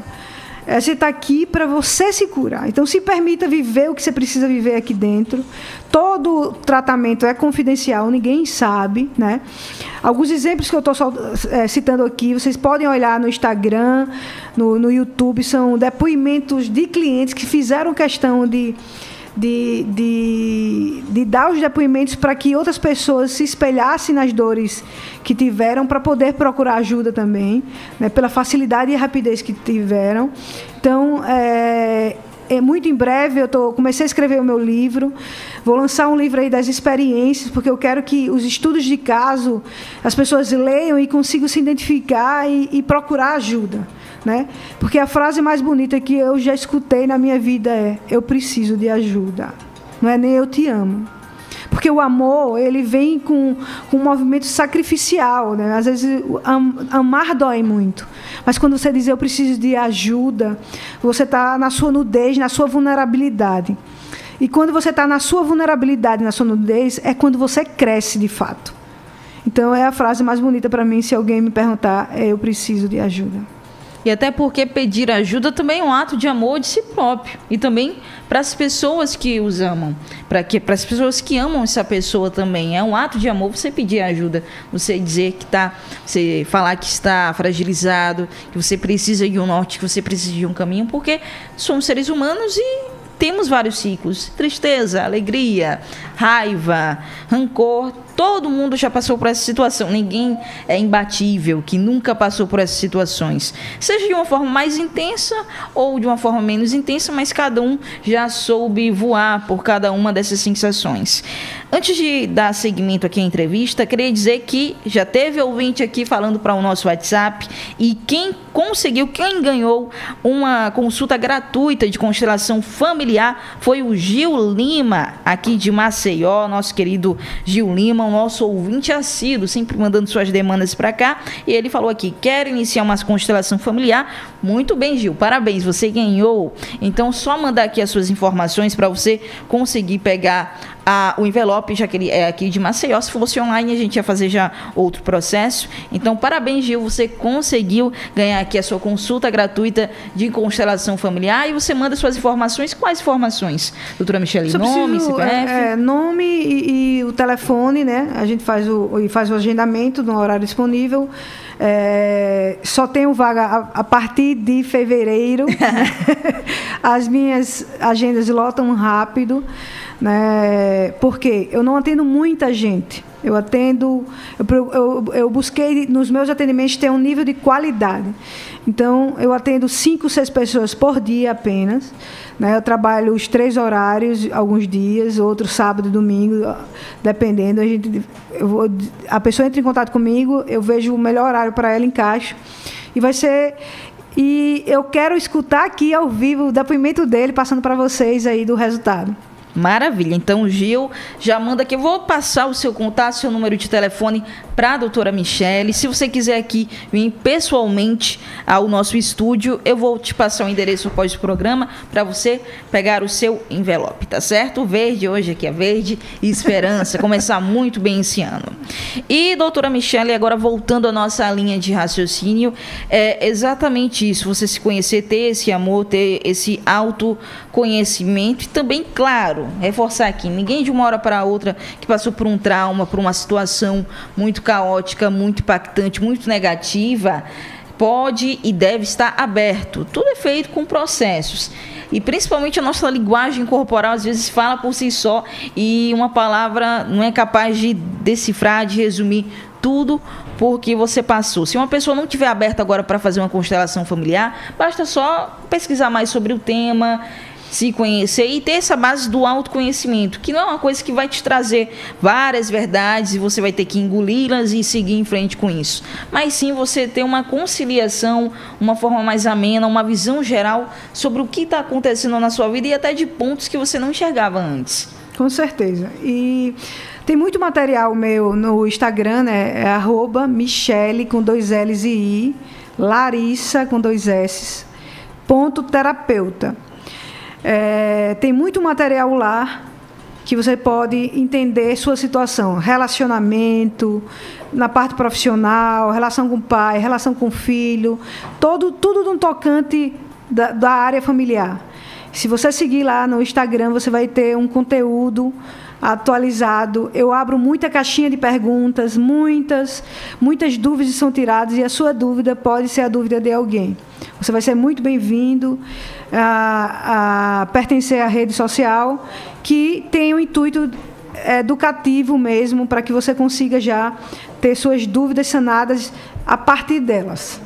você está aqui para você se curar. Então, se permita viver o que você precisa viver aqui dentro. Todo tratamento é confidencial, ninguém sabe, né? Alguns exemplos que eu estou citando aqui, vocês podem olhar no Instagram, no YouTube, são depoimentos de clientes que fizeram questão de dar os depoimentos para que outras pessoas se espelhassem nas dores que tiveram, para poder procurar ajuda também, né, pela facilidade e rapidez que tiveram. Então, muito em breve, comecei a escrever o meu livro, vou lançar um livro aí das experiências, porque eu quero que os estudos de caso, as pessoas leiam e consigam se identificar e procurar ajuda. Né? Porque a frase mais bonita que eu já escutei na minha vida é: eu preciso de ajuda, não é nem eu te amo. Porque o amor, ele vem com um movimento sacrificial, né? Às vezes amar dói muito, mas quando você diz eu preciso de ajuda, você está na sua nudez, na sua vulnerabilidade. E quando você está na sua vulnerabilidade, na sua nudez, é quando você cresce de fato. Então é a frase mais bonita para mim, se alguém me perguntar, eu preciso de ajuda. E até porque pedir ajuda também é um ato de amor de si próprio. E também para as pessoas que os amam. Para as pessoas que amam essa pessoa também. É um ato de amor você pedir ajuda. Você dizer que você falar que está fragilizado, que você precisa de um norte, que você precisa de um caminho. Porque somos seres humanos e temos vários ciclos. Tristeza, alegria, raiva, rancor. Todo mundo já passou por essa situação. Ninguém é imbatível que nunca passou por essas situações. Seja de uma forma mais intensa ou de uma forma menos intensa, mas cada um já soube voar por cada uma dessas sensações. Antes de dar seguimento aqui à entrevista, queria dizer que já teve ouvinte aqui falando para o nosso WhatsApp, e quem ganhou uma consulta gratuita de constelação familiar foi o Gil Lima, aqui de Maceió, nosso querido Gil Lima, o nosso ouvinte assíduo, sempre mandando suas demandas para cá, e ele falou aqui, quer iniciar uma constelação familiar? Muito bem, Gil, parabéns, você ganhou. Então, só mandar aqui as suas informações para você conseguir pegar o envelope, já que ele é aqui de Maceió. Se fosse online, a gente ia fazer já outro processo. Então, parabéns, Gil, você conseguiu ganhar aqui a sua consulta gratuita de constelação familiar, e você manda suas informações. Quais informações, doutora Michele? Nome, CPF? Nome e o telefone, né? A gente faz o agendamento no horário disponível. Só tenho vaga a partir de fevereiro. As minhas agendas lotam rápido, né? Porque eu não atendo muita gente. Eu busquei nos meus atendimentos ter um nível de qualidade. Então, eu atendo 5, 6 pessoas por dia apenas, né? Eu trabalho os 3 horários, alguns dias, outros sábado e domingo, dependendo. A pessoa entra em contato comigo, eu vejo o melhor horário para ela, encaixo. E eu quero escutar aqui ao vivo o depoimento dele, passando para vocês aí do resultado. Maravilha. Então, Gil, já manda aqui. Eu vou passar o seu contato, seu número de telefone para a doutora Michele. Se você quiser aqui vir pessoalmente ao nosso estúdio, eu vou te passar o endereço após o programa para você pegar o seu envelope, tá certo? Verde, hoje aqui é verde e esperança. Começar muito bem esse ano. E, doutora Michele, agora voltando à nossa linha de raciocínio, é exatamente isso. Você se conhecer, ter esse amor, ter esse autoconhecimento e também, claro, reforçar aqui, ninguém de uma hora para outra que passou por um trauma, por uma situação muito caótica, muito impactante, muito negativa, pode e deve estar aberto. Tudo é feito com processos. e principalmente a nossa linguagem corporal às vezes fala por si só e uma palavra não é capaz de decifrar, de resumir tudo porque você passou. Se uma pessoa não estiver aberta agora para fazer uma constelação familiar, basta só pesquisar mais sobre o tema, se conhecer e ter essa base do autoconhecimento, que não é uma coisa que vai te trazer várias verdades e você vai ter que engoli-las e seguir em frente com isso. Mas sim você ter uma conciliação, uma forma mais amena, uma visão geral sobre o que está acontecendo na sua vida e até de pontos que você não enxergava antes. Com certeza. E tem muito material meu no Instagram, né? É @Michele com 2 L's e I, Larissa com 2 S's, .terapeuta. Tem muito material lá que você pode entender sua situação, relacionamento, na parte profissional, relação com o pai, relação com o filho, tudo de um tocante da área familiar. Se você seguir lá no Instagram, você vai ter um conteúdo atualizado. Eu abro muita caixinha de perguntas, muitas dúvidas são tiradas e a sua dúvida pode ser a dúvida de alguém. Você vai ser muito bem-vindo a pertencer à rede social que tem um intuito educativo mesmo para que você consiga já ter suas dúvidas sanadas a partir delas.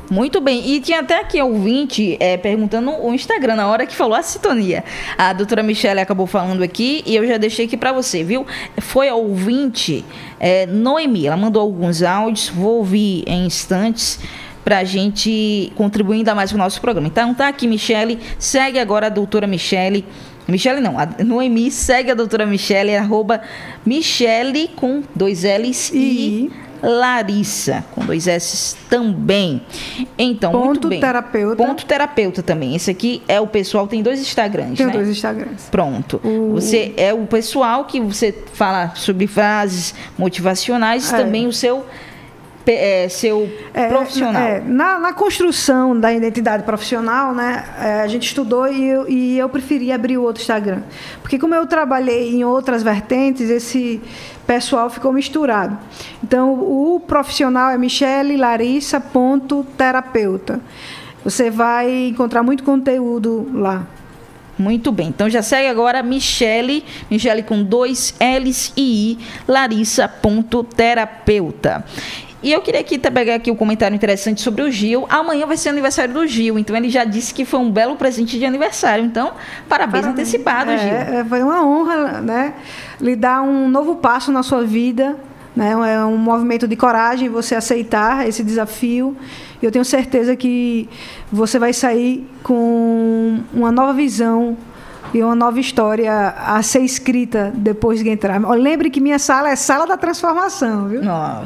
Muito bem, e tinha até aqui ouvinte perguntando o Instagram, na hora que falou a sintonia. A doutora Michele acabou falando aqui e eu já deixei aqui para você, viu? Foi a ouvinte Noemi, ela mandou alguns áudios, vou ouvir em instantes para a gente contribuir ainda mais com o nosso programa. Então tá aqui, Michele, segue agora a doutora Michele. Michele não, a Noemi segue a doutora Michele, @Michele com 2 L's e Larissa, com 2 S também. Então, muito bem. Terapeuta também. Esse aqui é o pessoal, tem 2 Instagrams, Tem né? 2 Instagrams. Pronto. Você é o pessoal que você fala sobre frases motivacionais e também o seu profissional. Na construção da identidade profissional, né, a gente estudou e eu preferi abrir o outro Instagram. Porque como eu trabalhei em outras vertentes, esse pessoal ficou misturado. Então, o profissional é michelelarissa.terapeuta. Você vai encontrar muito conteúdo lá. Muito bem, então já segue agora Michele com 2 L's e I, Larissa.terapeuta. E eu queria aqui pegar aqui um comentário interessante sobre o Gil. Amanhã vai ser aniversário do Gil, então ele já disse que foi um belo presente de aniversário. Então, parabéns antecipado, Gil. Foi uma honra, né, lhe dar um novo passo na sua vida, né, é um movimento de coragem você aceitar esse desafio. Eu tenho certeza que você vai sair com uma nova visão e uma nova história a ser escrita depois de entrar. Lembre que minha sala é sala da transformação, viu?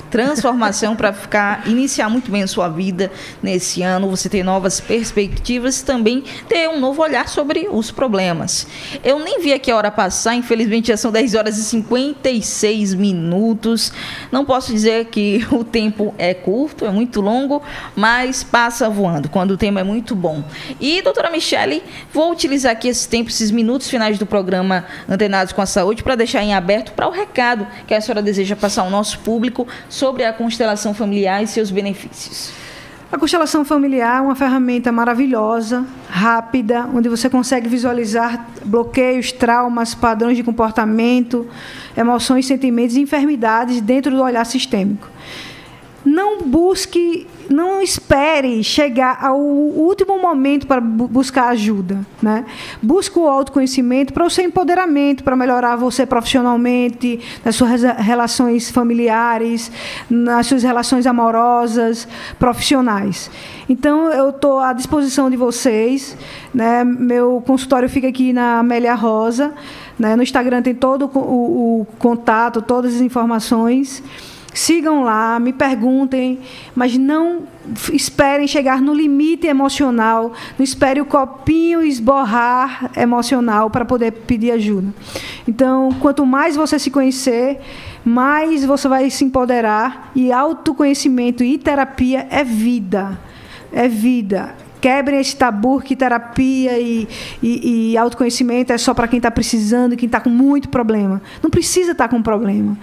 Transformação para iniciar muito bem a sua vida nesse ano, você ter novas perspectivas e também ter um novo olhar sobre os problemas. Eu nem vi aqui a hora passar, infelizmente já são 10 horas e 56 minutos. Não posso dizer que o tempo é curto, é muito longo, mas passa voando quando o tema é muito bom. E, doutora Michele, vou utilizar aqui esse tempo, esses minutos finais do programa Antenados com a Saúde para deixar em aberto para o recado que a senhora deseja passar ao nosso público sobre a constelação familiar e seus benefícios. A constelação familiar é uma ferramenta maravilhosa, rápida, onde você consegue visualizar bloqueios, traumas, padrões de comportamento, emoções, sentimentos e enfermidades dentro do olhar sistêmico. Não espere chegar ao último momento para buscar ajuda, né? Busque o autoconhecimento para o seu empoderamento, para melhorar você profissionalmente, nas suas relações familiares, nas suas relações amorosas, profissionais. Então, eu estou à disposição de vocês, né? Meu consultório fica aqui na Amélia Rosa, né? No Instagram tem todo o contato, todas as informações. Sigam lá, me perguntem, mas não esperem chegar no limite emocional, não espere o copinho esborrar emocional para poder pedir ajuda. Então, quanto mais você se conhecer, mais você vai se empoderar, e autoconhecimento e terapia é vida. É vida. Quebrem esse tabu que terapia e autoconhecimento é só para quem está precisando, quem está com muito problema. Não precisa estar com problema.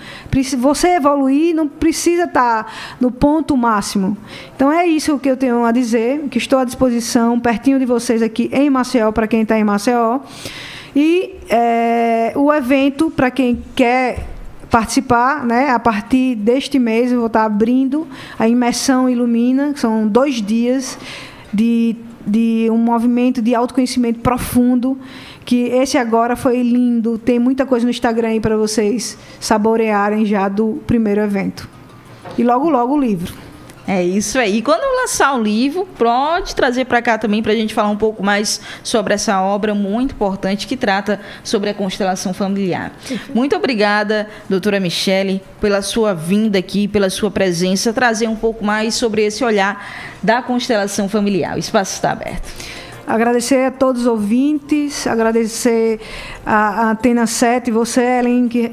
Você evoluir não precisa estar no ponto máximo. Então é isso que eu tenho a dizer, que estou à disposição, pertinho de vocês aqui em Maceió, para quem está em Maceió. E o evento, para quem quer participar, né, a partir deste mês eu vou estar abrindo a Imersão Ilumina, que são 2 dias de um movimento de autoconhecimento profundo, que esse agora foi lindo, tem muita coisa no Instagram aí para vocês saborearem já do primeiro evento. E logo, logo o livro. É isso aí. E quando eu lançar o livro, pode trazer para cá também para a gente falar um pouco mais sobre essa obra muito importante que trata sobre a constelação familiar. Muito obrigada, doutora Michele, pela sua vinda aqui, pela sua presença, trazer um pouco mais sobre esse olhar da constelação familiar. O espaço está aberto. Agradecer a todos os ouvintes, agradecer a Antena 7, você, Ellen, que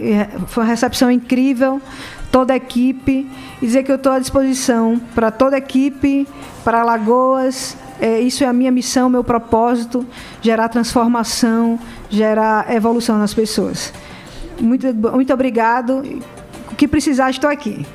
foi uma recepção incrível, toda a equipe, e dizer que eu estou à disposição para toda a equipe, para Alagoas. Isso é a minha missão, meu propósito, gerar transformação, gerar evolução nas pessoas. Muito obrigado. O que precisar, estou aqui.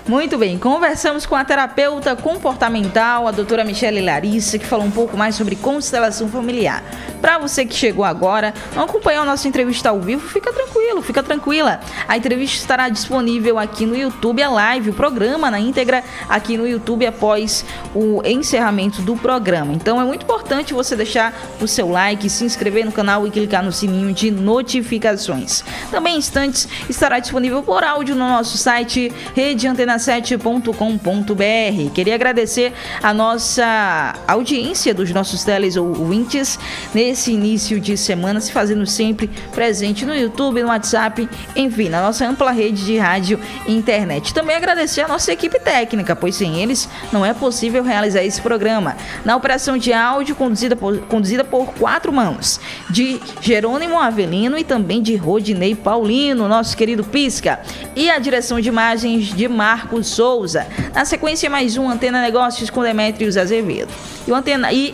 Muito bem, conversamos com a terapeuta comportamental, a doutora Michele Larissa, que falou um pouco mais sobre constelação familiar. Para você que chegou agora, não acompanhou a nossa entrevista ao vivo, fica tranquilo, fica tranquila. A entrevista estará disponível aqui no YouTube, a live, o programa na íntegra aqui no YouTube após o encerramento do programa. Então é muito importante você deixar o seu like, se inscrever no canal e clicar no sininho de notificações. Também em instantes estará disponível por áudio no nosso site redeantena7.com.br. Queria agradecer a nossa audiência dos nossos teleouvintes nesse início de semana, se fazendo sempre presente no YouTube, no WhatsApp, enfim, na nossa ampla rede de rádio e internet. Também agradecer a nossa equipe técnica, pois sem eles não é possível realizar esse programa. Na operação de áudio, conduzida por 4 mãos, de Jerônimo Avelino e também de Rodinei Paulino, nosso querido Pisca, e a direção de imagens de Marcos Souza. Na sequência, mais um Antena Negócios com Demétrios Azevedo. E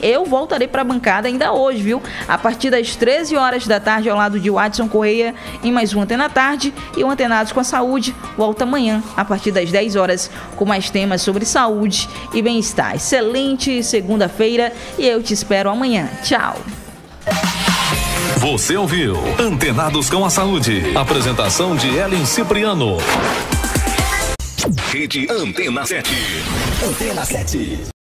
eu voltarei para a bancada ainda hoje, viu? A partir das 13 horas da tarde, ao lado de Watson Correia, em mais um Antena Tarde. E o Antenados com a Saúde volta amanhã, a partir das 10 horas, com mais temas sobre saúde e bem-estar. Excelente segunda-feira e eu te espero amanhã. Tchau! Você ouviu Antenados com a Saúde. Apresentação de Ellen Cipriano. Rede Antena 7. Antena 7.